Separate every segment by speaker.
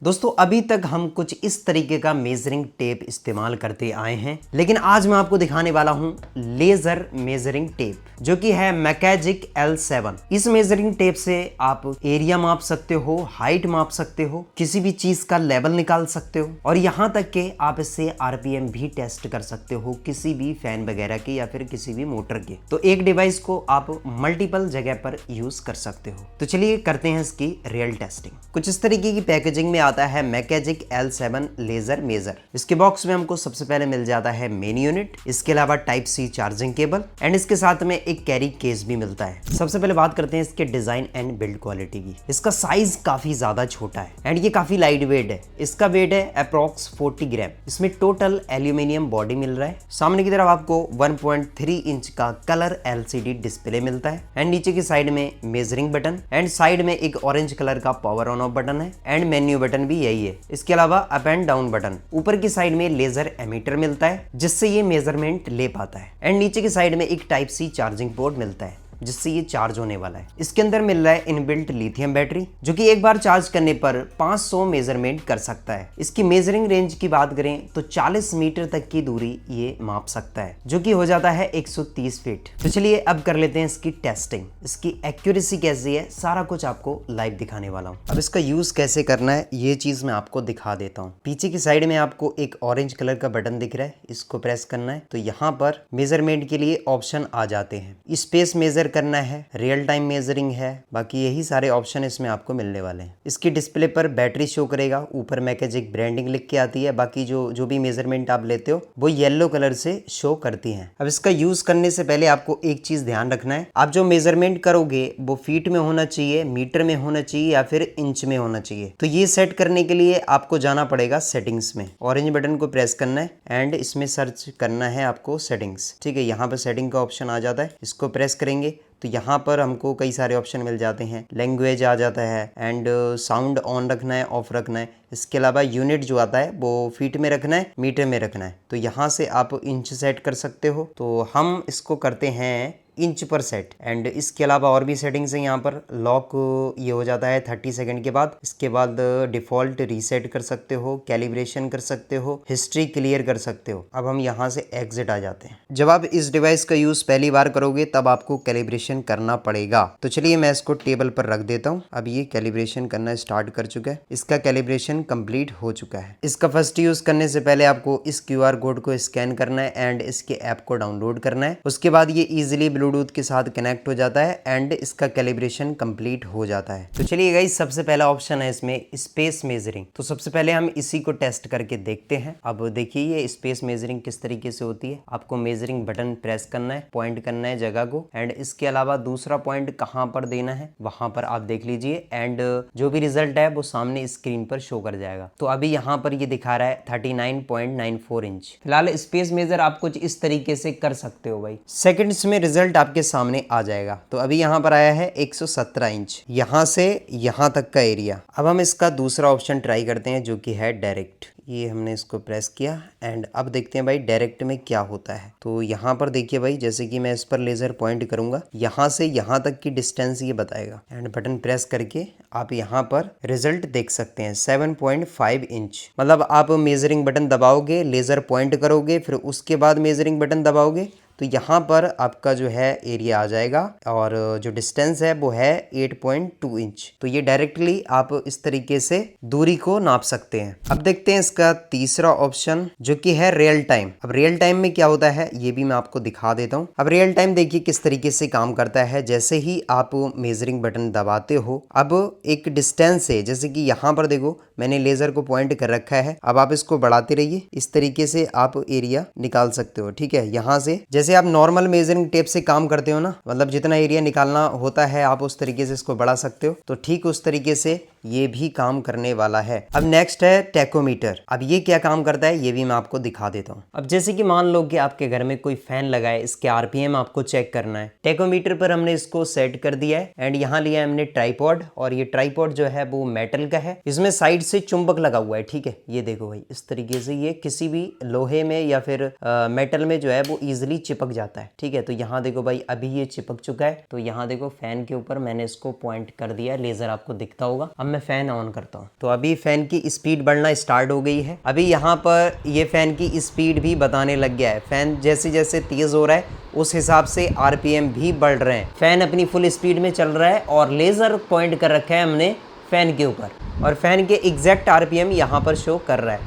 Speaker 1: दोस्तों अभी तक हम कुछ इस तरीके का मेजरिंग टेप इस्तेमाल करते आए हैं, लेकिन आज मैं आपको दिखाने वाला हूं लेजर मेजरिंग टेप जो कि है मैकेजिक L7। इस मेजरिंग टेप से आप एरिया माप सकते हो, हाइट माप सकते हो, किसी भी चीज का लेवल निकाल सकते हो और यहां तक के आप इससे आरपीएम भी टेस्ट कर सकते हो किसी भी फैन वगैरह के या फिर किसी भी मोटर के। तो एक डिवाइस को आप मल्टीपल जगह पर यूज कर सकते हो। तो चलिए करते हैं इसकी रियल टेस्टिंग। कुछ इस तरीके की पैकेजिंग में आता है मैकेजिक L7 लेजर मेजर। इसके बॉक्स में हमको सबसे पहले मिल जाता है मेन यूनिट, इसके अलावा type C charging cable and इसके साथ में एक कैरी केस भी मिलता है। सबसे पहले बात करते हैं इसके डिजाइन एंड बिल्ड क्वालिटी की। इसका साइज काफी ज्यादा छोटा है एंड ये काफी लाइट वेट है। इसका वेट है अप्रॉक्स 40 ग्राम। इसमें टोटल एल्यूमिनियम बॉडी मिल रहा है। सामने की तरफ आपको 1.3 इंच का कलर LCD डिस्प्ले मिलता है एंड नीचे की साइड में मेजरिंग बटन एंड साइड में एक ऑरेंज कलर का पावर ऑन ऑफ बटन है एंड मेन्यू बटन भी यही है। इसके अलावा अप एंड डाउन बटन। ऊपर की साइड में लेजर एमीटर मिलता है जिससे ये मेजरमेंट ले पाता है एंड नीचे की साइड में एक टाइप सी चार्जिंग पोर्ट मिलता है जिससे ये चार्ज होने वाला है। इसके अंदर मिल रहा है इनबिल्ट लिथियम बैटरी जो कि एक बार चार्ज करने पर 500 मेजरमेंट कर सकता है। इसकी मेजरिंग रेंज की बात करें तो 40 मीटर तक की दूरी ये माप सकता है जो कि हो जाता है 130 फीट। तो चलिए अब कर लेते हैं इसकी टेस्टिंग। इसकी एक्यूरेसी कैसी है सारा कुछ आपको लाइव दिखाने वाला हूँ। अब इसका यूज कैसे करना है ये चीज मैं आपको दिखा देता हूँ। पीछे की साइड में आपको एक ऑरेंज कलर का बटन दिख रहा है, इसको प्रेस करना है तो यहाँ पर मेजरमेंट के लिए ऑप्शन आ जाते हैं। स्पेस मेजर करना है, रियल टाइम मेजरिंग है, बाकी यही सारे ऑप्शन इसमें आपको मिलने वाले हैं। इसकी डिस्प्ले पर बैटरी शो करेगा, ऊपर मैकेजिक ब्रांडिंग लिख के आती है। बाकी जो भी मेजरमेंट आप लेते हो वो येलो कलर से शो करती हैं। अब इसका यूज करने से पहले आपको एक चीज ध्यान रखना है, आप जो मेजरमेंट करोगे वो फीट में होना चाहिए, मीटर में होना चाहिए या फिर इंच में होना चाहिए। तो ये सेट करने के लिए आपको जाना पड़ेगा सेटिंग्स में। ऑरेंज बटन को प्रेस करना है एंड इसमें सर्च करना है आपको सेटिंग्स। ठीक है, यहाँ पर सेटिंग का ऑप्शन आ जाता है, इसको प्रेस करेंगे तो यहाँ पर हमको कई सारे ऑप्शन मिल जाते हैं। लैंग्वेज आ जाता है एंड साउंड ऑन रखना है, ऑफ रखना है। इसके अलावा यूनिट जो आता है वो फीट में रखना है, मीटर में रखना है। तो यहाँ से आप इंच सेट कर सकते हो। तो हम इसको करते हैं इंच पर सेट एंड इसके अलावा और भी सेटिंग्स है। यहाँ पर लॉक ये हो जाता है 30 सेकंड के बाद। इसके बाद डिफॉल्ट रीसेट कर सकते हो, कैलिब्रेशन कर सकते हो, हिस्ट्री क्लियर कर सकते हो। अब हम यहाँ से एग्जिट आ जाते हैं। जब आप इस डिवाइस का यूज पहली बार करोगे तब आपको कैलिब्रेशन करना पड़ेगा। तो चलिए मैं इसको टेबल पर रख देता हूँ। अब ये कैलिब्रेशन करना स्टार्ट कर चुका है, इसका कैलिब्रेशन कंप्लीट हो चुका है। इसका फर्स्ट यूज करने से पहले आपको इस QR कोड को स्कैन करना है एंड इसके ऐप को डाउनलोड करना है। उसके बाद ये इजिली ब्लूटूथ के साथ कनेक्ट हो जाता है एंड इसका कैलिब्रेशन कंप्लीट हो जाता है। तो चलिए गाइस, सबसे पहला ऑप्शन है इसमें स्पेस मेजरिंग। तो सबसे पहले हम इसी को टेस्ट करके देखते हैं। अब देखिए ये स्पेस मेजरिंग किस तरीके से होती है। आपको मेजरिंग बटन प्रेस करना है, पॉइंट करना है जगह को एंड इसके अलावा दूसरा पॉइंट कहां पर देना है वहां पर आप देख लीजिए एंड जो भी रिजल्ट है वो सामने स्क्रीन पर शो कर जाएगा। तो अभी यहाँ पर ये दिखा रहा है 39.94 इंच। फिलहाल स्पेस मेजर आप कुछ इस तरीके से कर सकते हो भाई। सेकंड्स में रिजल्ट आपके सामने आ जाएगा। तो अभी यहाँ पर आया है 117 इंच, यहाँ से यहाँ तक का एरिया। अब हम इसका दूसरा ऑप्शन ट्राई करते हैं जो कि है डायरेक्ट। ये हमने इसको प्रेस किया एंड अब देखते हैं भाई डायरेक्ट में क्या होता है। तो यहाँ पर देखिए भाई, जैसे कि मैं इस पर लेजर पॉइंट करूंगा, यहाँ से यहाँ तक की डिस्टेंस ये बताएगा एंड बटन प्रेस करके आप यहाँ पर रिजल्ट देख सकते हैं 7.5 इंच। मतलब आप मेजरिंग बटन दबाओगे, लेजर पॉइंट करोगे, फिर उसके बाद मेजरिंग बटन दबाओगे तो यहाँ पर आपका जो है एरिया आ जाएगा और जो डिस्टेंस है वो है 8.2 इंच। तो ये डायरेक्टली आप इस तरीके से दूरी को नाप सकते हैं। अब देखते हैं इसका तीसरा ऑप्शन जो कि है रियल टाइम। अब रियल टाइम में क्या होता है ये भी मैं आपको दिखा देता हूँ। अब रियल टाइम देखिए किस तरीके से काम करता है। जैसे ही आप मेजरिंग बटन दबाते हो, अब एक डिस्टेंस है, जैसे कि यहाँ पर देखो मैंने लेजर को पॉइंट कर रखा है। अब आप इसको बढ़ाते रहिए, इस तरीके से आप एरिया निकाल सकते हो। ठीक है, यहाँ से जैसे आप नॉर्मल मेजरिंग टेप से काम करते हो ना, मतलब जितना एरिया निकालना होता है आप उस तरीके से इसको बढ़ा सकते हो। तो ठीक उस तरीके से ये भी काम करने वाला है। अब नेक्स्ट है टेकोमीटर। अब ये क्या काम करता है ये भी मैं आपको दिखा देता हूँ। अब जैसे कि मान लो कि आपके घर में कोई फैन लगा है, इसके आरपीएम आपको चेक करना है। टेकोमीटर पर हमने इसको सेट कर दिया है एंड यहाँ लिया है हमने ट्राइपॉड और ये ट्राइपॉड जो है वो मेटल का है। इसमें साइड से चुंबक लगा हुआ है। ठीक है, ये देखो भाई इस तरीके से ये किसी भी लोहे में या फिर मेटल में जो है वो इजिली चिपक जाता है। ठीक है, तो यहाँ देखो भाई अभी ये चिपक चुका है। तो यहाँ देखो फैन के ऊपर मैंने इसको पॉइंट कर दिया, लेजर आपको दिखता होगा। अब मैं फ़ैन ऑन करता हूँ तो अभी फ़ैन की स्पीड बढ़ना स्टार्ट हो गई है। अभी यहाँ पर ये फ़ैन की स्पीड भी बताने लग गया है। फ़ैन जैसे जैसे तेज़ हो रहा है उस हिसाब से आरपीएम भी बढ़ रहे हैं। फ़ैन अपनी फुल स्पीड में चल रहा है और लेज़र पॉइंट कर रखा है हमने फ़ैन के ऊपर और फ़ैन के एग्जैक्ट आरपीएम यहाँ पर शो कर रहा है।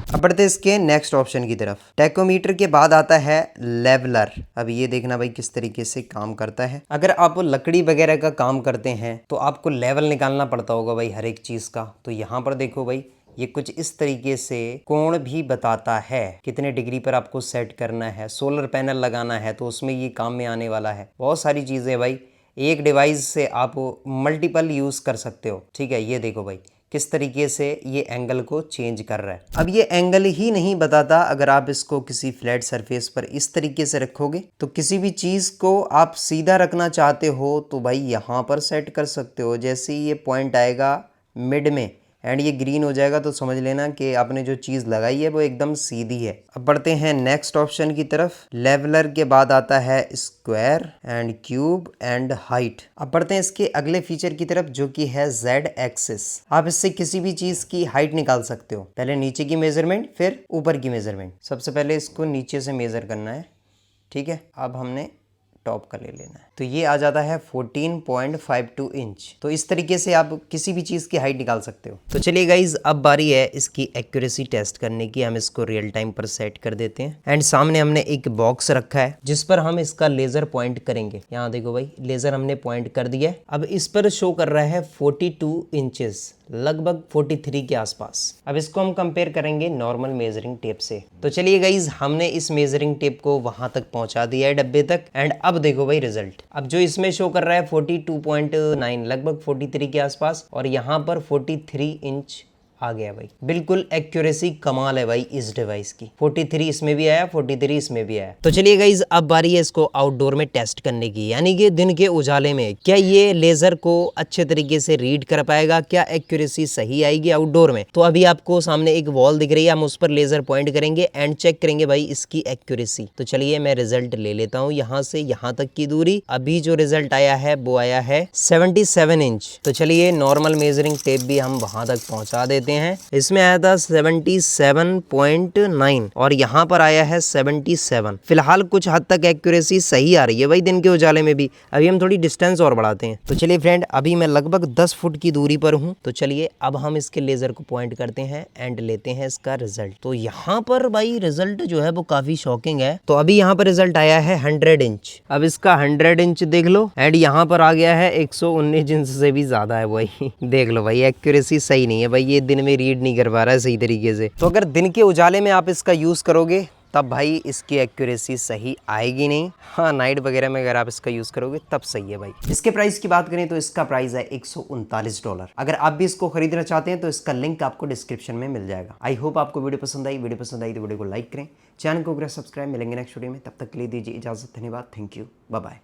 Speaker 1: अब बढ़ते इसके नेक्स्ट ऑप्शन की तरफ। टैकोमीटर के बाद आता है लेवलर। अब ये देखना भाई किस तरीके से काम करता है। अगर आप लकड़ी वगैरह का काम करते हैं तो आपको लेवल निकालना पड़ता होगा भाई हर एक चीज़ का। तो यहाँ पर देखो भाई ये कुछ इस तरीके से कोण भी बताता है कितने डिग्री पर आपको सेट करना है। सोलर पैनल लगाना है तो उसमें ये काम में आने वाला है। बहुत सारी चीज़ें भाई, एक डिवाइस से आप मल्टीपल यूज़ कर सकते हो। ठीक है, ये देखो भाई किस तरीके से ये एंगल को चेंज कर रहा है। अब ये एंगल ही नहीं बताता, अगर आप इसको किसी फ्लैट सरफेस पर इस तरीके से रखोगे तो किसी भी चीज़ को आप सीधा रखना चाहते हो तो भाई यहाँ पर सेट कर सकते हो। जैसे ही ये पॉइंट आएगा मिड में एंड ये ग्रीन हो जाएगा तो समझ लेना कि आपने जो चीज़ लगाई है वो एकदम सीधी है। अब बढ़ते हैं नेक्स्ट ऑप्शन की तरफ। लेवलर के बाद आता है square and cube and height. अब बढ़ते हैं इसके अगले फीचर की तरफ जो कि है जेड एक्सिस। आप इससे किसी भी चीज़ की हाइट निकाल सकते हो। पहले नीचे की मेजरमेंट फिर ऊपर की मेजरमेंट। सबसे पहले इसको नीचे से मेज़र करना है। ठीक है, अब हमने टॉप का ले लेना है तो ये आ जाता है 14.52 इंच। तो इस तरीके से आप किसी भी चीज़ की हाइट निकाल सकते हो। तो चलिए गाइज, अब बारी है इसकी एक्यूरेसी टेस्ट करने की। हम इसको रियल टाइम पर सेट कर देते हैं एंड सामने हमने एक बॉक्स रखा है जिस पर हम इसका लेज़र पॉइंट करेंगे। यहाँ देखो भाई, लेज़र हमने पॉइंट कर दिया है। अब इस पर शो कर रहा है 42 इंचेस, लगभग 43 के आसपास। अब इसको हम कंपेयर करेंगे नॉर्मल मेजरिंग टेप से। तो चलिए गाइज, हमने इस मेजरिंग टेप को वहां तक पहुंचा दिया है डब्बे तक एंड अब देखो भाई रिजल्ट। अब जो इसमें शो कर रहा है 42.9, लगभग 43 के आसपास, और यहाँ पर 43 इंच आ गया भाई। बिल्कुल एक्यूरेसी कमाल है भाई इस डिवाइस की। 43 इसमें भी आया, 43 इसमें भी आया। तो चलिए गाइज, अब बारी है इसको आउटडोर में टेस्ट करने की, यानी कि दिन के उजाले में क्या ये लेजर को अच्छे तरीके से रीड कर पाएगा, क्या एक्यूरेसी सही आएगी आउटडोर में। तो अभी आपको सामने एक वॉल दिख रही है, हम उस पर लेजर पॉइंट करेंगे एंड चेक करेंगे भाई इसकी एक्यूरेसी। तो चलिए मैं रिजल्ट ले लेता हूँ। यहाँ से यहाँ तक की दूरी, अभी जो रिजल्ट आया है वो आया है 77 इंच। तो चलिए नॉर्मल मेजरिंग टेप भी हम वहां तक पहुंचा देते हैं। इसमें आया था 77.9 और यहाँ पर आया है 77। फिलहाल कुछ हद तक एक्यूरेसी सही आ रही है भाई दिन के उजाले में भी। अभी हम थोड़ी डिस्टेंस और बढ़ाते हैं। तो चलिए फ्रेंड, अभी मैं लगभग 10 फुट की दूरी पर हूँ। तो चलिए अब हम इसके लेजर को पॉइंट करते हैं एंड लेते हैं इसका रिजल्ट। तो यहाँ पर भाई रिजल्ट जो है वो काफी शॉकिंग है। तो अभी यहाँ पर रिजल्ट आया है 100 इंच। अब इसका 100 इंच देख लो एंड यहाँ पर आ गया है 119 इंच से भी ज्यादा है भाई। देख लो भाई, एक्यूरेसी सही नहीं है भाई, ये दिन में रीड नहीं कर पा रहा है सही तरीके से। तो अगर दिन के उजाले में आप इसका यूज करोगे तब भाई इसकी एक्यूरेसी सही आएगी नहीं। हाँ, नाइट वगैरह में अगर आप इसका यूज करोगे तब सही है भाई। इसके प्राइस की बात करें तो इसका प्राइस है $139। अगर आप भी इसको खरीदना चाहते हैं तो इसका लिंक आपको डिस्क्रिप्शन में मिल जाएगा। आई होप आपको वीडियो पसंद आई। वीडियो पसंद आई तो वीडियो को लाइक करें, चैनल को सब्सक्राइब। मिलेंगे नेक्स्ट वीडियो में, तब तक के लिए दीजिए इजाजत। धन्यवाद, थैंक यू, बाय बाय।